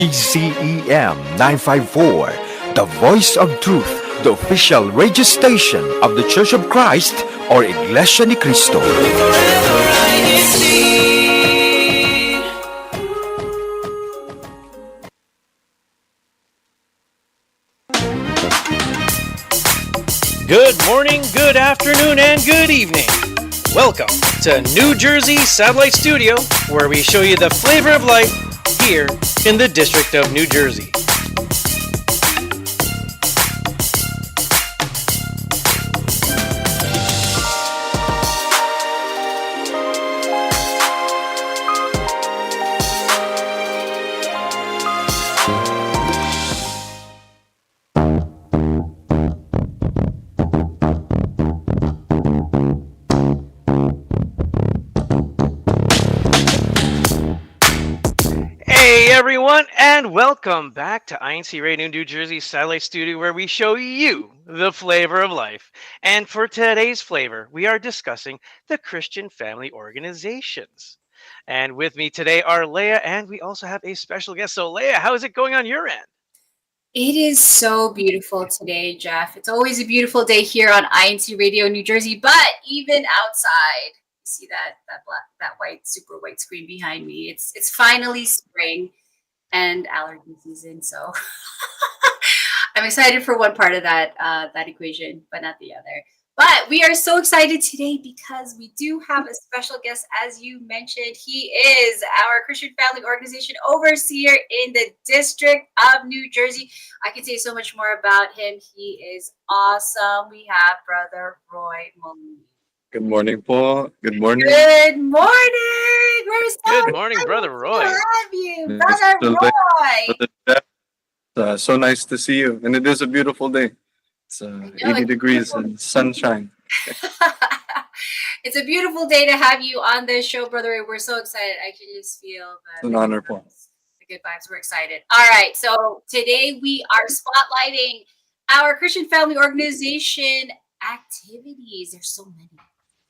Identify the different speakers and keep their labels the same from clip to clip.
Speaker 1: ECEM 954, the voice of truth, the official radio station of the Church of Christ or Iglesianicristo.
Speaker 2: Good morning, good afternoon, and good evening. Welcome to New Jersey Satellite Studio, where we show you the flavor of life here in the District of New Jersey. Hey everyone, and welcome back to INCRadio New Jersey Satellite Studio, where we show you the flavor of life. And for today's flavor, we are discussing the Christian family organizations. And with me today are Leah, and we also have a special guest. So Leah, how is it going on your end?
Speaker 3: It is so beautiful today, Jeff. It's always a beautiful day here on INCRadio New Jersey, but even outside, you see that white, super white screen behind me. It's finally spring and allergy season, so I'm excited for one part of that equation, but not the other. But we are so excited today because we do have a special guest, as you mentioned. He is our Christian Family Organization overseer in the District of New Jersey. I can say so much more about him. He is awesome. We have Brother Roy Molini.
Speaker 4: Good morning, Paul. Good morning.
Speaker 3: Good morning. We're so
Speaker 2: Good morning, Brother Roy.
Speaker 3: to have you,
Speaker 4: Yes,
Speaker 3: Brother
Speaker 4: so
Speaker 3: Roy.
Speaker 4: Brother Jeff, so nice to see you. And it is a beautiful day. It's 80 degrees and sunshine.
Speaker 3: It's a beautiful day to have you on this show, Brother Roy. We're so excited. I can just feel
Speaker 4: It's an honor, Paul.
Speaker 3: the good vibes. We're excited. All right. So today we are spotlighting our Christian Family Organization activities. There's so many.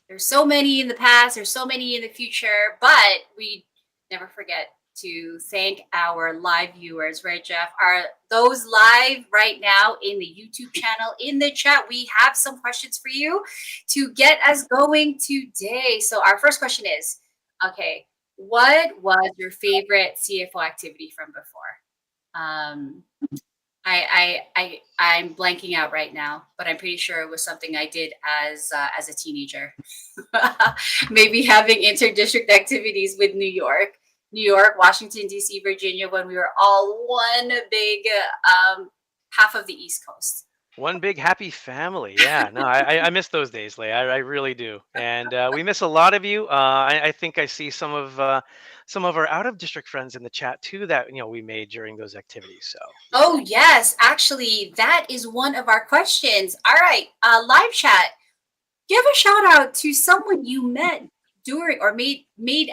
Speaker 3: There's so many in the past. There's so many in the future. But we never forget to thank our live viewers, right, Jeff? Are those live right now in the YouTube channel? In the chat, we have some questions for you to get us going today. So our first question is, okay, what was your favorite CFO activity from before? I'm blanking out right now, but I'm pretty sure it was something I did as a teenager. Maybe having interdistrict activities with New York, Washington, D.C., Virginia, when we were all one big half of the East Coast.
Speaker 2: One big happy family. Yeah, no, I miss those days, Leah. I really do. And we miss a lot of you. I think I see some of our out of district friends in the chat too that we made during those activities. So
Speaker 3: Oh, yes. Actually, that is one of our questions. All right. Live chat. Give a shout out to someone you met during or made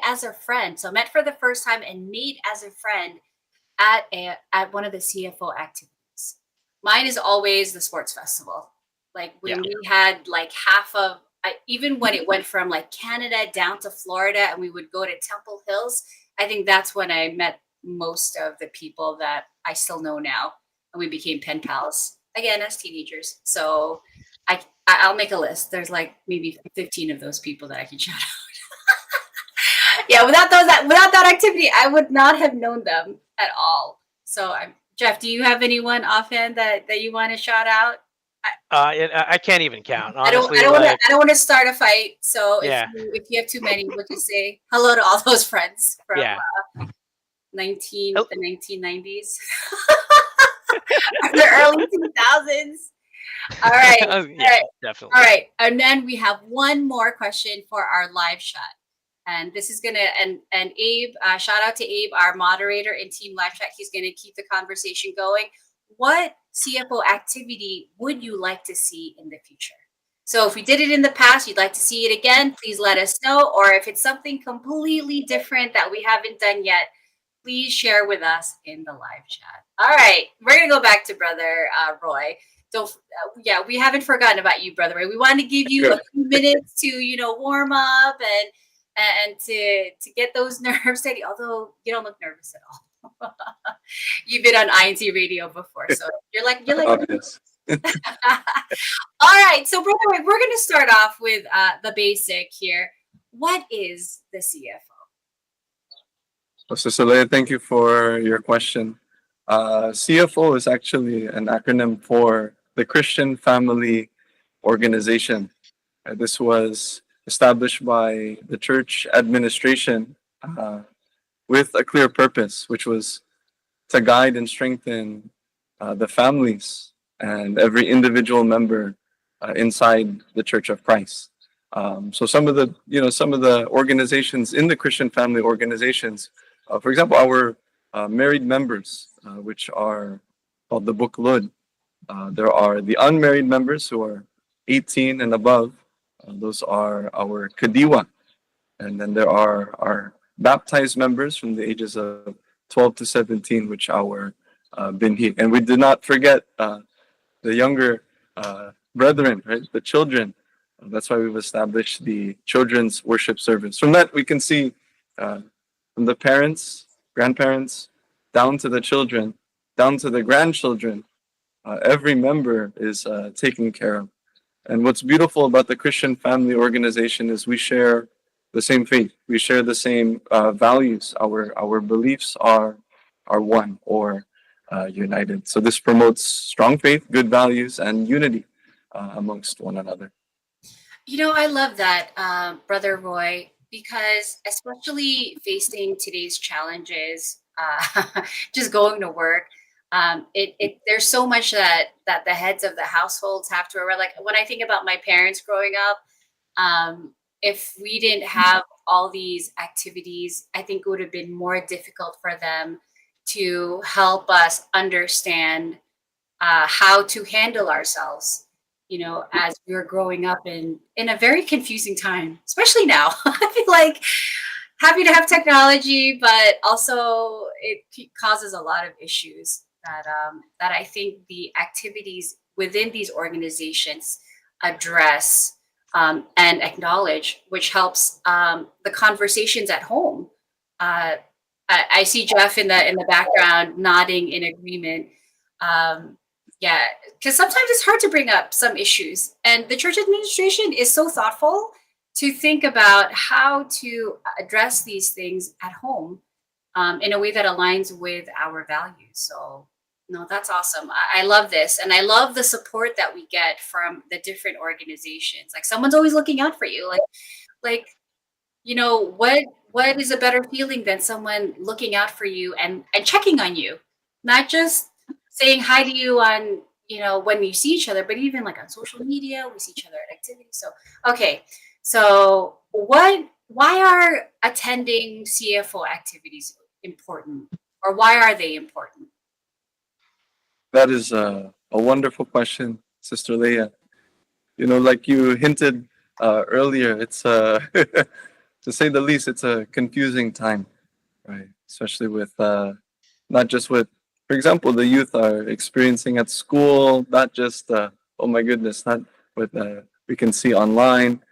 Speaker 3: as a friend. So met for the first time and made as a friend at one of the CFO activities. Mine is always the sports festival. Like when we had like half of, even when it went from like Canada down to Florida and we would go to Temple Hills, I think that's when I met most of the people that I still know now. And we became pen pals again as teenagers. So I'll make a list. There's like maybe 15 of those people that I can shout out. Yeah, without that activity, I would not have known them at all. So, Jeff, do you have anyone offhand that you want to shout out?
Speaker 2: I can't even count.
Speaker 3: I don't
Speaker 2: Honestly,
Speaker 3: want to start a fight. So
Speaker 2: Yeah.
Speaker 3: if you have too many, we'll just say hello to all those friends from
Speaker 2: Yeah.
Speaker 3: the 1990s, or the early 2000s. All right,
Speaker 2: Yeah,
Speaker 3: all right.
Speaker 2: definitely.
Speaker 3: All right, and then we have one more question for our live chat. And this is gonna and Abe, shout out to Abe, our moderator in Team Live Chat. He's gonna keep the conversation going. What CFO activity would you like to see in the future? So if we did it in the past, you'd like to see it again, please let us know. Or if it's something completely different that we haven't done yet, please share with us in the live chat. All right, we're gonna go back to Brother Roy. We haven't forgotten about you, Brother Roy. We want to give you a few minutes to warm up and to get those nerves steady. Although you don't look nervous at all. You've been on INC radio before, so you're like.
Speaker 4: Oh, yes.
Speaker 3: All right, so Brother Ray, we're going to start off with the basic here. What is the CFO?
Speaker 4: Well, Sister Leia, thank you for your question. CFO is actually an acronym for the Christian Family Organization. This was established by the church administration with a clear purpose, which was to guide and strengthen the families and every individual member inside the Church of Christ. So some of the organizations in the Christian family organizations, for example, our married members, which are called the Buklod. There are the unmarried members who are 18 and above. Those are our Kadiwa. And then there are our baptized members from the ages of 12 to 17, which are Binhi. And we did not forget the younger brethren, right? The children. That's why we've established the children's worship service. From that, we can see from the parents, grandparents, down to the children, down to the grandchildren, every member is taken care of. And what's beautiful about the Christian Family Organization is we share the same faith. We share the same values. Our beliefs are one or united. So this promotes strong faith, good values, and unity amongst one another.
Speaker 3: I love that, Brother Roy, because especially facing today's challenges, just going to work, there's so much that the heads of the households have to remember. Like when I think about my parents growing up, if we didn't have all these activities, I think it would have been more difficult for them to help us understand how to handle ourselves, as we were growing up in a very confusing time, especially now. I feel like happy to have technology, but also it causes a lot of issues that I think the activities within these organizations address and acknowledge, which helps the conversations at home. I see Jeff in the background nodding in agreement. Yeah, because sometimes it's hard to bring up some issues, and the church administration is so thoughtful to think about how to address these things at home in a way that aligns with our values. So, no, that's awesome. I love this, and I love the support that we get from the different organizations. Like someone's always looking out for you. Like what is a better feeling than someone looking out for you and checking on you, not just saying hi to you on when you see each other, but even like on social media, we see each other at activities. So okay, so why are attending CFO activities important, or why are they important?
Speaker 4: That is a wonderful question, Sister Leia. Like you hinted earlier, it's to say the least, it's a confusing time, right? Especially with not just with, for example, the youth are experiencing at school, not just oh my goodness, not with we can see online.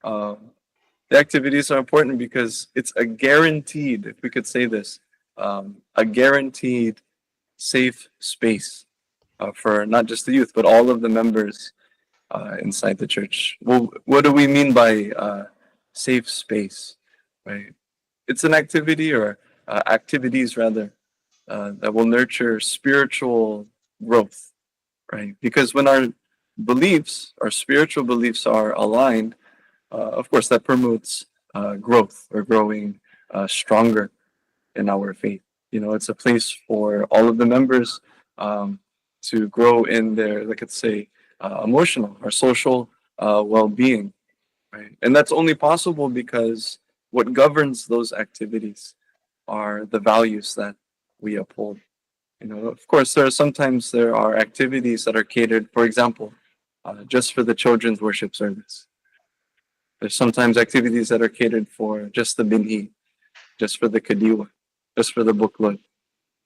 Speaker 4: The activities are important because it's a guaranteed, if we could say this, a guaranteed safe space for not just the youth, but all of the members inside the church. Well, what do we mean by safe space, right? It's an activity or activities rather that will nurture spiritual growth, right? Because when our spiritual beliefs are aligned, of course, that promotes growth or growing stronger in our faith. It's a place for all of the members to grow in their, like let's say, emotional or social well-being, right? And that's only possible because what governs those activities are the values that we uphold. Of course, there are activities that are catered, for example, just for the children's worship service. There's sometimes activities that are catered for just the binhi, just for the kadiwa, just for the buklod,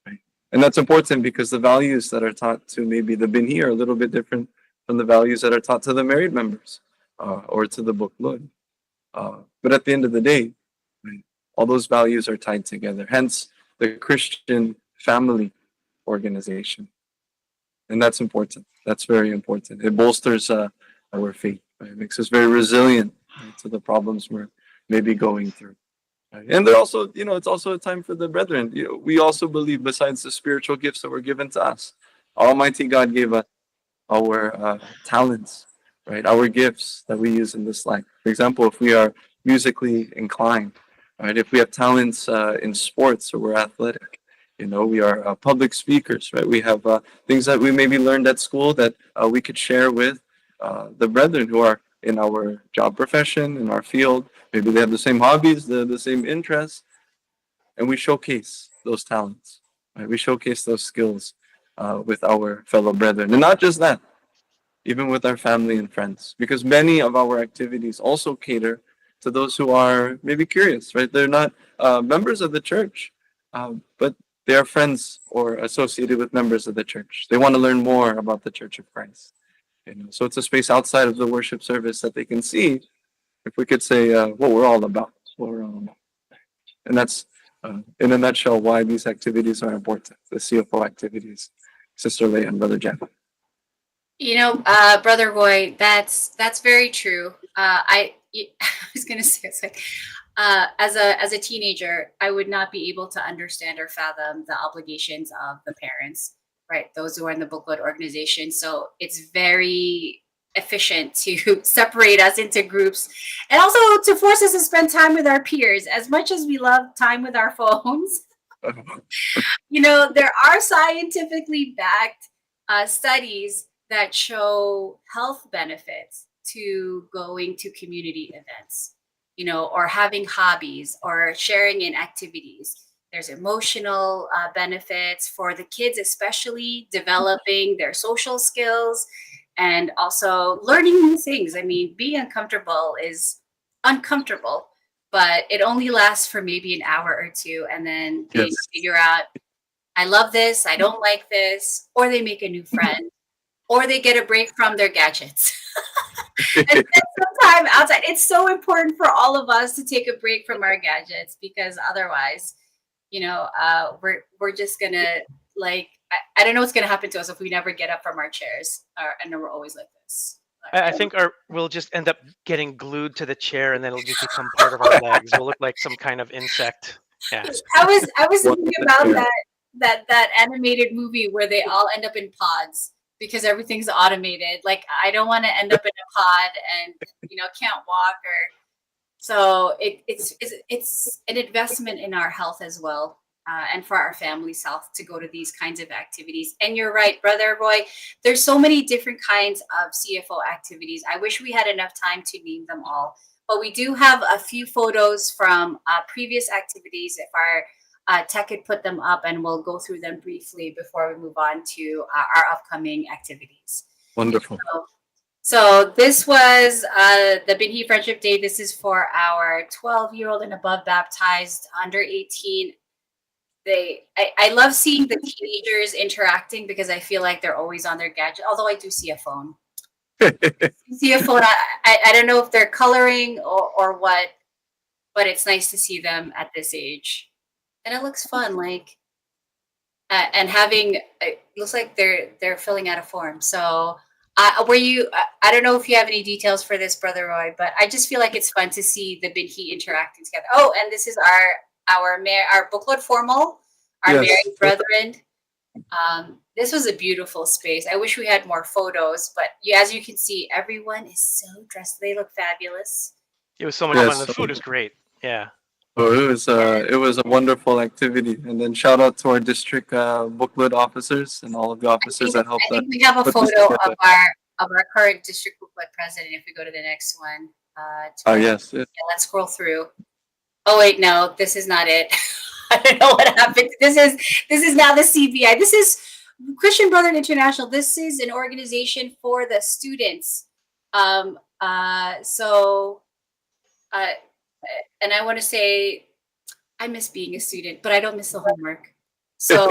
Speaker 4: right? And that's important because the values that are taught to maybe the binhi are a little bit different from the values that are taught to the married members or to the buklod. But at the end of the day, right, all those values are tied together. Hence, the Christian family organization. And that's important. That's very important. It bolsters our faith. Right? It makes us very resilient, right, to the problems we're maybe going through. Right? And they're also, it's also a time for the brethren. We also believe, besides the spiritual gifts that were given to us, Almighty God gave us our talents, right? Our gifts that we use in this life. For example, if we are musically inclined, right? If we have talents in sports or we're athletic, we are public speakers, right? We have things that we maybe learned at school that we could share with the brethren who are in our job profession, in our field. Maybe they have the same hobbies, the same interests, and we showcase those talents, right? We showcase those skills with our fellow brethren. And not just that, even with our family and friends, because many of our activities also cater to those who are maybe curious, right? They're not members of the church, but they are friends or associated with members of the church. They want to learn more about the Church of Christ. So it's a space outside of the worship service that they can see, if we could say, what we're all about. What we're all about. And that's, in a nutshell, why these activities are important, the CFO activities. Sister Leah and Brother Jeff.
Speaker 3: Brother Roy, that's very true. I was gonna say, it's like, as a teenager, I would not be able to understand or fathom the obligations of the parents, right? Those who are in the booklet organization. So it's very efficient to separate us into groups, and also to force us to spend time with our peers. As much as we love time with our phones, there are scientifically backed studies that show health benefits to going to community events, or having hobbies or sharing in activities. There's emotional benefits for the kids, especially developing their social skills and also learning new things. I mean, being uncomfortable is uncomfortable, but it only lasts for maybe an hour or two. And then they figure out, I love this, I don't like this, or they make a new friend, or they get a break from their gadgets. And spend some time outside. It's so important for all of us to take a break from our gadgets, because otherwise, we're just gonna, like, I don't know what's gonna happen to us if we never get up from our chairs, and then we're always like this.
Speaker 2: I think we'll just end up getting glued to the chair, and then it'll just become part of our legs. We'll look like some kind of insect. Yeah.
Speaker 3: I was thinking about that animated movie where they all end up in pods because everything's automated. Like, I don't want to end up in a pod and can't walk, or so it's an investment in our health as well, and for our family's health to go to these kinds of activities. And you're right, Brother Roy, there's so many different kinds of CFO activities. I wish we had enough time to name them all, but we do have a few photos from previous activities. If our tech could put them up, and we'll go through them briefly before we move on to our upcoming activities.
Speaker 4: Wonderful.
Speaker 3: So this was the Binhi Friendship Day. This is for our 12-year-old and above baptized, under 18. I love seeing the teenagers interacting, because I feel like they're always on their gadget, although I do see a phone. I don't know if they're coloring or what, but it's nice to see them at this age. And it looks fun, like, and having, it looks like they're filling out a form. So I don't know if you have any details for this, Brother Roy, but I just feel like it's fun to see the Binhi interacting together. Oh, and this is our booklet formal, our married brethren. This was a beautiful space. I wish we had more photos, but as you can see, everyone is so dressed. They look fabulous.
Speaker 2: It was so much fun. The food is great. Yeah.
Speaker 4: Oh, it was a wonderful activity. And then shout out to our district booklet officers and all of the officers that helped. I think
Speaker 3: we have a photo of our current district booklet president. If we go to the next one.
Speaker 4: Yes.
Speaker 3: Yeah, let's scroll through. Oh wait, no, this is not it. I don't know what happened. This is now the CBI. This is Christian Brethren International. This is an organization for the students. And I want to say, I miss being a student, but I don't miss the homework. So,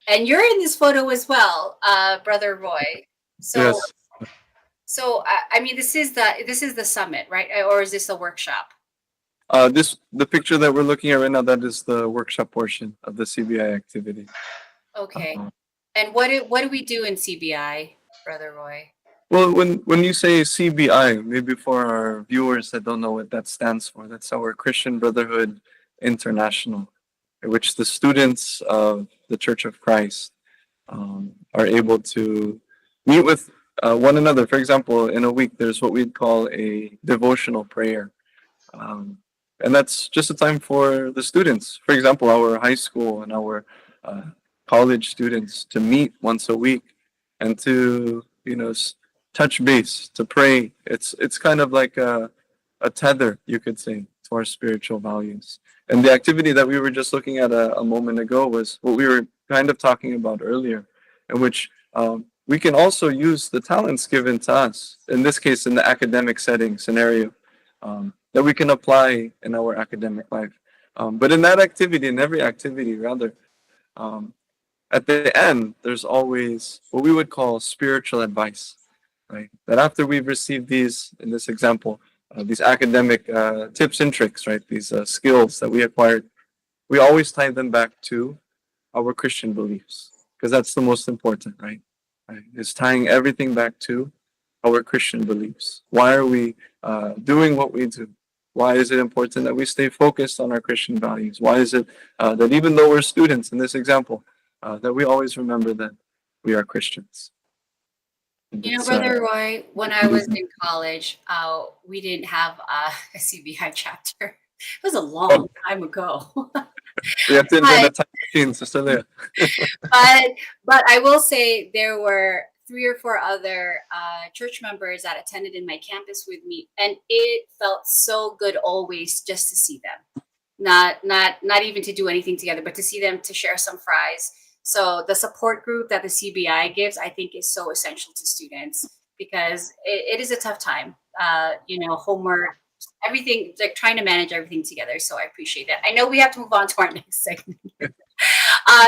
Speaker 3: and you're in this photo as well, Brother Roy. So,
Speaker 4: yes.
Speaker 3: I mean, this is the summit, right? Or is this a workshop?
Speaker 4: The picture that we're looking at right now, that is the workshop portion of the CBI activity.
Speaker 3: Okay.
Speaker 4: Uh,
Speaker 3: And what do we do in CBI, Brother Roy?
Speaker 4: well, when you say CBI, maybe for our viewers that don't know what that stands for, that's our Christian Brotherhood International, in which the students of the Church of Christ are able to meet with one another. For example, in a week, there's what we'd call a devotional prayer. And that's just a time for the students, for example, our high school and our uh, college students to meet once a week and to, touch base, to pray. It's kind of like a tether, you could say, to our spiritual values. And the activity that we were just looking at a moment ago was what we were kind of talking about earlier, in which we can also use the talents given to us, in this case, in the academic setting scenario, that we can apply in our academic life. But in that activity, in every activity, rather, at the end, there's always what we would call spiritual advice, right? That after we've received these, in this example, these academic tips and tricks, right? These skills that we acquired, we always tie them back to our Christian beliefs, because that's the most important, right? Is tying everything back to our Christian beliefs. Why are we doing what we do? Why is it important that we stay focused on our Christian values? Why is it that even though we're students in this example, that we always remember that we are Christians?
Speaker 3: You know, Brother Roy, when I was in college, we didn't have a CBI chapter. It was a long time ago.
Speaker 4: We have to invent a time machine, Sister Leah.
Speaker 3: but I will say there were 3 or 4 other church members that attended in my campus with me, and it felt so good always just to see them. Not even to do anything together, but to see them, to share some fries. So the support group that the CBI gives, I think, is so essential to students, because it is a tough time. Homework, everything, like trying to manage everything together. So I appreciate that. I know we have to move on to our next segment.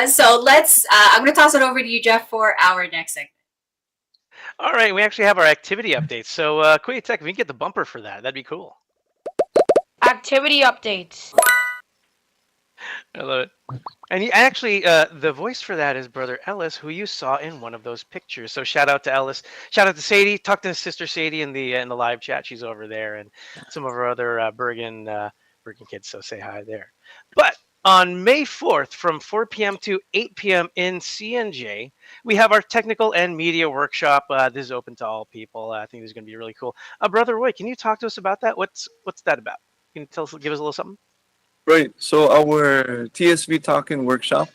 Speaker 3: So I'm going to toss it over to you, Jeff, for our next segment.
Speaker 2: All right, we actually have our activity updates. So, Queen Tech, if we can get the bumper for that, that'd be cool.
Speaker 5: Activity updates.
Speaker 2: I love it. And actually, the voice for that is Brother Ellis, who you saw in one of those pictures. So shout out to Ellis. Shout out to Sadie. Talk to Sister Sadie in the live chat. She's over there, and some of our other Bergen kids. So say hi there. But on May 4th, from 4 p.m. to 8 p.m. in CNJ, we have our technical and media workshop. This is open to all people. I think this is going to be really cool. Brother Roy, can you talk to us about that? What's that about? Can you give us a little something?
Speaker 4: Right. So our TSV Talking workshop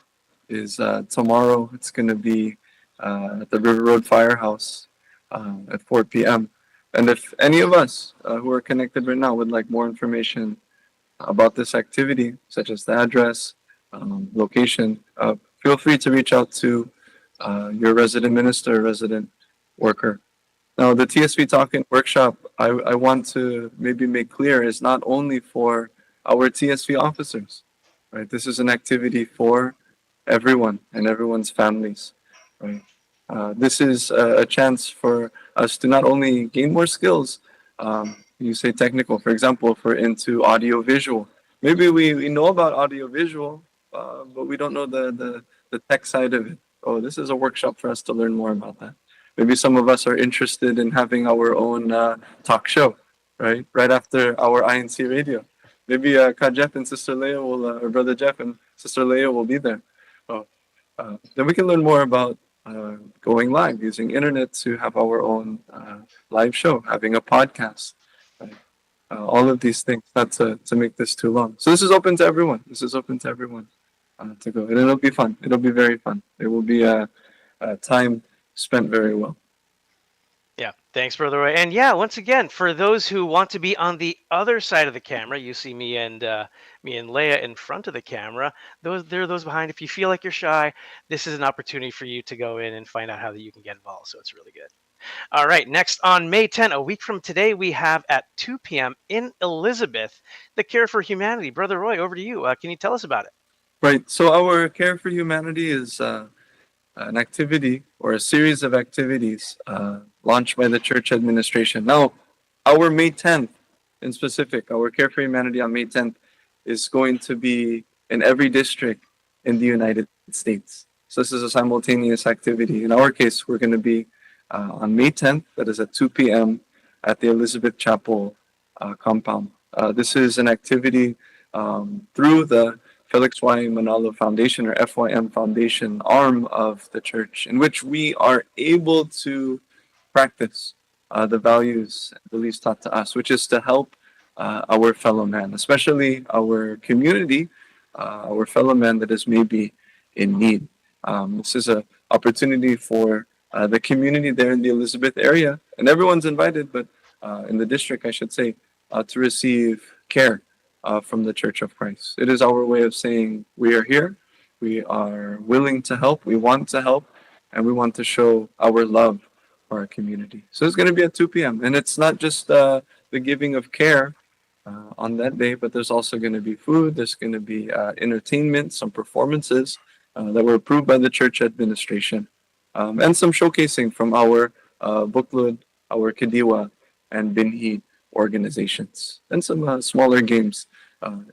Speaker 4: is tomorrow. It's going to be at the River Road Firehouse at 4 p.m. And if any of us who are connected right now would like more information about this activity, such as the address, location, feel free to reach out to your resident minister, resident worker. Now, the TSV Talking workshop, I want to maybe make clear, is not only for our TSV officers, right? This is an activity for everyone and everyone's families, right? This is a chance for us to not only gain more skills, you say technical, for example, if we're into audio visual. Maybe we know about audio visual, but we don't know the tech side of it. Oh, this is a workshop for us to learn more about that. Maybe some of us are interested in having our own talk show, right? Right after our INCRadio. Maybe Jeff and Sister Leah or Brother Jeff and Sister Leah will be there. Oh, then we can learn more about going live, using internet to have our own live show, having a podcast, right? All of these things, not to make this too long. So this is open to everyone. This is open to everyone to go. And it'll be fun. It'll be very fun. It will be a time spent very well.
Speaker 2: Yeah, thanks, Brother Roy. And yeah, once again, for those who want to be on the other side of the camera, you see me and Leah in front of the camera. There are those behind. If you feel like you're shy, this is an opportunity for you to go in and find out how that you can get involved. So it's really good. All right, next on May 10, a week from today, we have at 2 p.m. in Elizabeth, the Care for Humanity. Brother Roy, over to you. Can you tell us about it?
Speaker 4: Right. So our Care for Humanity is an activity or a series of activities launched by the church administration. Now, our May 10th in specific, our Care for Humanity on May 10th is going to be in every district in the United States. So this is a simultaneous activity. In our case, we're going to be on May 10th, that is at 2 p.m. at the Elizabeth Chapel compound. This is an activity through the Felix Y. Manalo Foundation, or FYM Foundation arm of the church, in which we are able to practice the values, beliefs taught to us, which is to help our fellow man, especially our community, our fellow man that is maybe in need. This is an opportunity for the community there in the Elizabeth area, and everyone's invited, but in the district, I should say, to receive care from the Church of Christ. It is our way of saying we are here, we are willing to help, we want to help, and we want to show our love for our community. So it's going to be at 2 p.m. And it's not just the giving of care on that day, but there's also going to be food, there's going to be entertainment, some performances that were approved by the church administration, and some showcasing from our Buklod, our Kadiwa, and Binhi organizations, and some smaller games.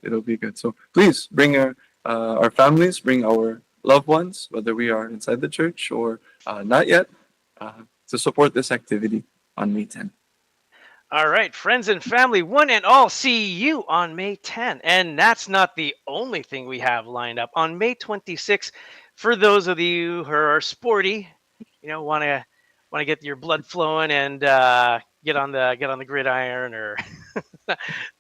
Speaker 4: It'll be good. So please bring our families, bring our loved ones, whether we are inside the church or not yet, to support this activity on May 10.
Speaker 2: All right, friends and family, one and all, see you on May 10. And that's not the only thing we have lined up. On May 26, for those of you who are sporty, want to get your blood flowing and get on the gridiron or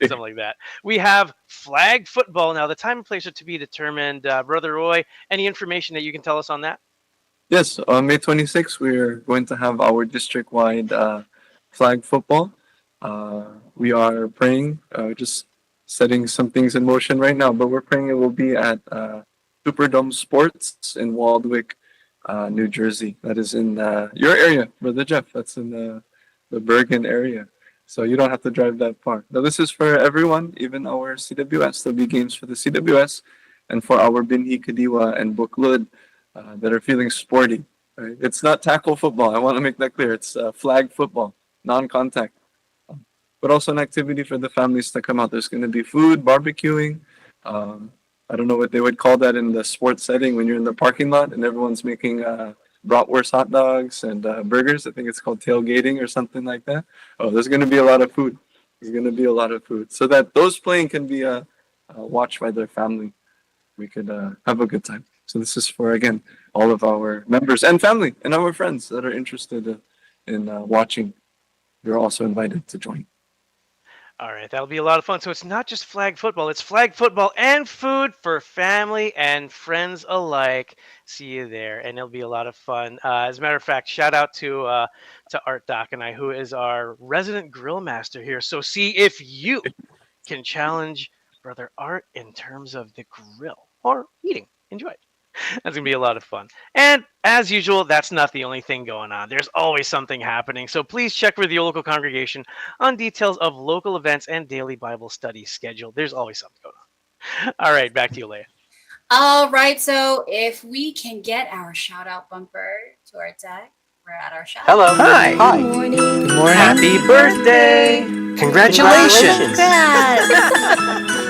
Speaker 2: something like that, we have flag football. Now, the time and place are to be determined. Brother Roy, any information that you can tell us on that?
Speaker 4: Yes, on May 26th, we're going to have our district-wide flag football. We are praying, just setting some things in motion right now, but we're praying it will be at Superdome Sports in Waldwick, New Jersey. That is in your area, Brother Jeff. That's in the Bergen area. So you don't have to drive that far. Now, this is for everyone, even our CWS. There'll be games for the CWS and for our Binhi, Kadiwa, and Buklod that are feeling sporty. Right? It's not tackle football. I want to make that clear. It's flag football, non-contact. But also an activity for the families to come out. There's going to be food, barbecuing. I don't know what they would call that in the sports setting when you're in the parking lot and everyone's making bratwurst hot dogs and burgers. I think it's called tailgating or something like that. Oh, there's going to be a lot of food. There's going to be a lot of food. So that those playing can be watched by their family. We could have a good time. So this is for, again, all of our members and family and our friends that are interested in watching. You're also invited to join.
Speaker 2: All right, that'll be a lot of fun. So it's not just flag football, it's flag football and food for family and friends alike. See you there, and it'll be a lot of fun. As a matter of fact, shout out to Art Doc and I, who is our resident grill master here. So see if you can challenge Brother Art in terms of the grill or eating. Enjoy it. That's going to be a lot of fun. And as usual, that's not the only thing going on. There's always something happening. So please check with your local congregation on details of local events and daily Bible study schedule. There's always something going on. All right, back to you, Leah.
Speaker 3: All right, so if we can get our shout out bumper to our deck, we're at our shout
Speaker 6: Hello.
Speaker 7: Hi.
Speaker 6: Hi.
Speaker 7: Good morning.
Speaker 6: Good morning.
Speaker 7: Happy birthday.
Speaker 6: Congratulations.
Speaker 7: Congrats.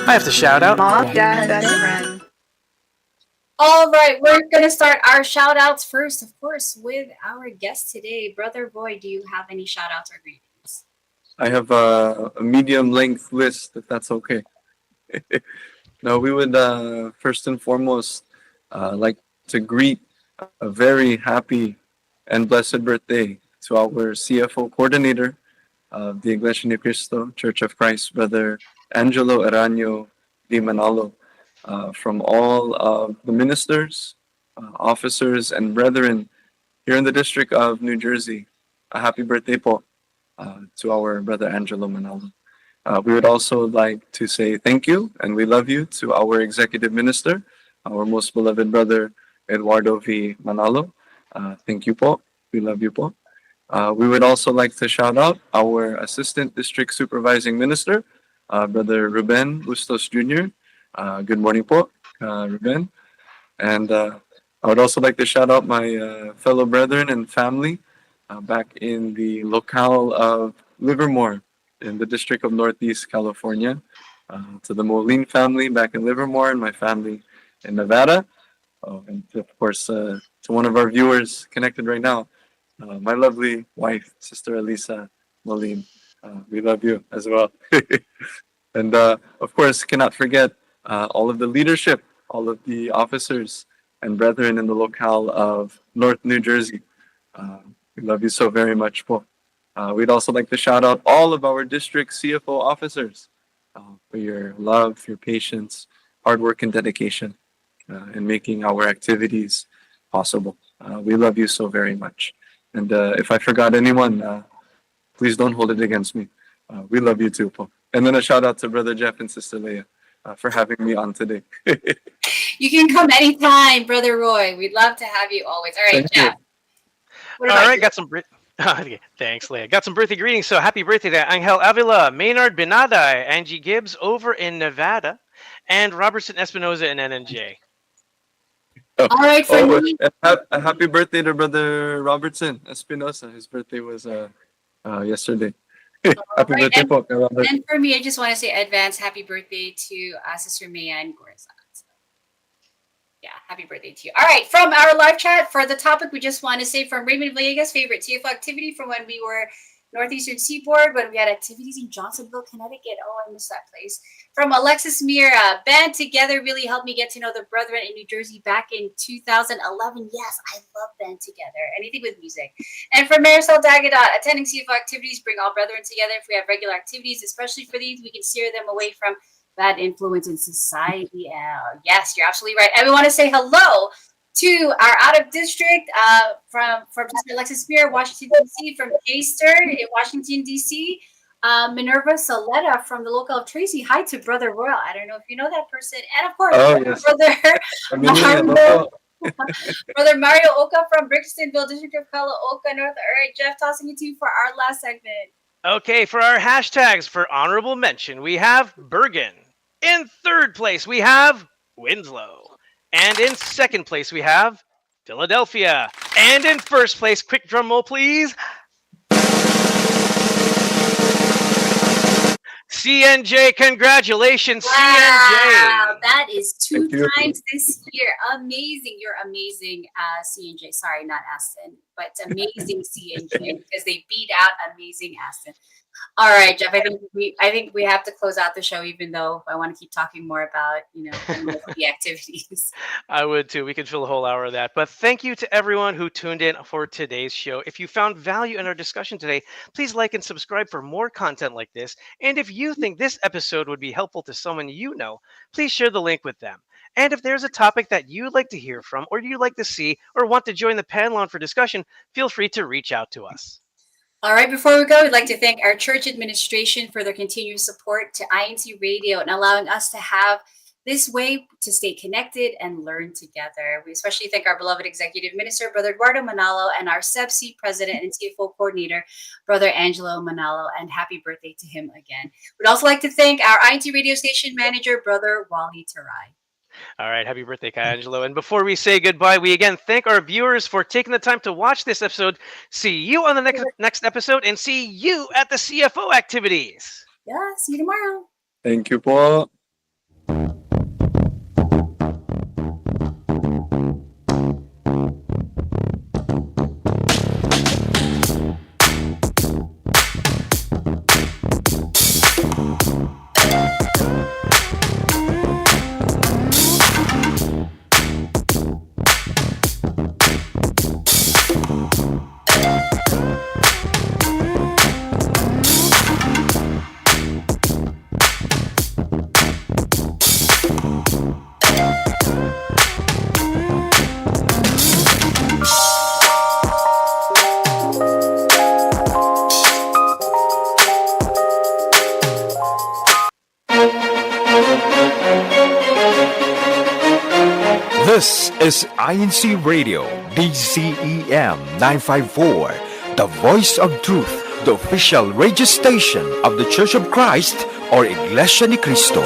Speaker 6: I have to shout out.
Speaker 5: Mom, dad, best friend.
Speaker 3: All right, we're going to start our shout outs first, of course, with our guest today. Brother Boy, do you have any shout outs or greetings?
Speaker 4: I have a medium length list, if that's okay. No, we would first and foremost like to greet a very happy and blessed birthday to our CFO coordinator of the Iglesianicristo Church of Christ, Brother Angelo Aranyo Di Manalo. From all of the ministers, officers, and brethren here in the District of New Jersey. A happy birthday po to our Brother Angelo Manalo. We would also like to say thank you and we love you to our Executive Minister, our most beloved Brother Eduardo V. Manalo. Thank you po. We love you po. We would also like to shout out our Assistant District Supervising Minister, Brother Ruben Bustos Jr. Good morning po, Ruben. And I would also like to shout out my fellow brethren and family back in the locale of Livermore, in the District of Northeast California, to the Moline family back in Livermore, and my family in Nevada. And of course, to one of our viewers connected right now, my lovely wife, Sister Elisa Moline. We love you as well. And of course, cannot forget all of the leadership, all of the officers and brethren in the locale of North New Jersey. We love you so very much, po. We'd also like to shout out all of our district CFO officers for your love, your patience, hard work, and dedication in making our activities possible. We love you so very much. And if I forgot anyone, please don't hold it against me. We love you too, po. And then a shout out to Brother Jeff and Sister Leah for having me on today.
Speaker 3: You can come anytime, Brother Roy. We'd love to have you always. All right,
Speaker 4: Thank you.
Speaker 3: Jeff. What
Speaker 2: All
Speaker 3: about
Speaker 2: right,
Speaker 3: you?
Speaker 2: got some. Thanks, Leah. Got some birthday greetings. So happy birthday to Angel Avila, Maynard Benaday, Angie Gibbs over in Nevada, and Robertson Espinoza in NNJ.
Speaker 3: All right, for me.
Speaker 4: A happy birthday to Brother Robertson Espinosa. His birthday was yesterday. Happy
Speaker 3: right,
Speaker 4: birthday, po, kay Robert.
Speaker 3: And for me, I just want to say advance happy birthday to Sister Mayan Gorza. So, yeah, happy birthday to you. All right, from our live chat, for the topic, we just want to say from Raymond Villegas, favorite TFO activity from when we were Northeastern Seaboard, when we had activities in Johnsonville, Connecticut. Oh, I miss that place. From Alexis Mira, band together really helped me get to know the brethren in New Jersey back in 2011. Yes, I love band together. Anything with music. And from Marisol Dagadot, attending CFO activities bring all brethren together. If we have regular activities, especially for these, we can steer them away from bad influence in society. Yes, you're absolutely right. And we want to say hello to our out of district from Sister Alexis Spear, Washington, D.C., from K-Stir in Washington, D.C., Minerva Saletta from the local of Tracy. Hi to Brother Royal. I don't know if you know that person. And of course,
Speaker 4: Yes.
Speaker 3: Brother Mario Oka from Brixtonville, District of Calaoka, North. All right, Jeff, tossing it to you for our last segment.
Speaker 2: Okay, for our hashtags for honorable mention, we have Bergen. In third place, we have Winslow. And in second place, we have Philadelphia. And in first place, quick drum roll, please. CNJ, congratulations,
Speaker 3: Wow,
Speaker 2: CNJ.
Speaker 3: that is two
Speaker 4: Thank you.
Speaker 3: times this year. Amazing. You're amazing, CNJ. Sorry, not Aston, but amazing CNJ because they beat out amazing Aston. All right, Jeff. I think we have to close out the show, even though I want to keep talking more about the activities.
Speaker 2: I would too. We could fill a whole hour of that. But thank you to everyone who tuned in for today's show. If you found value in our discussion today, please like and subscribe for more content like this. And if you think this episode would be helpful to someone you know, please share the link with them. And if there's a topic that you'd like to hear from, or you'd like to see, or want to join the panel on for discussion, feel free to reach out to us.
Speaker 3: All right, before we go, we'd like to thank our church administration for their continued support to INCRadio and allowing us to have this way to stay connected and learn together. We especially thank our beloved executive minister, Brother Eduardo Manalo, and our SEBC president and CFO coordinator, Brother Angelo Manalo, and happy birthday to him again. We'd also like to thank our INC radio station manager, Brother Wally Tarai.
Speaker 2: All right, happy birthday, Kai Angelo. And before we say goodbye, we again thank our viewers for taking the time to watch this episode. See you on the next episode, and see you at the CFO activities.
Speaker 3: Yeah, see you tomorrow.
Speaker 4: Thank you, po.
Speaker 1: This is INC Radio, DCEM 954, the voice of truth, the official radio station of the Church of Christ or Iglesia ni Cristo.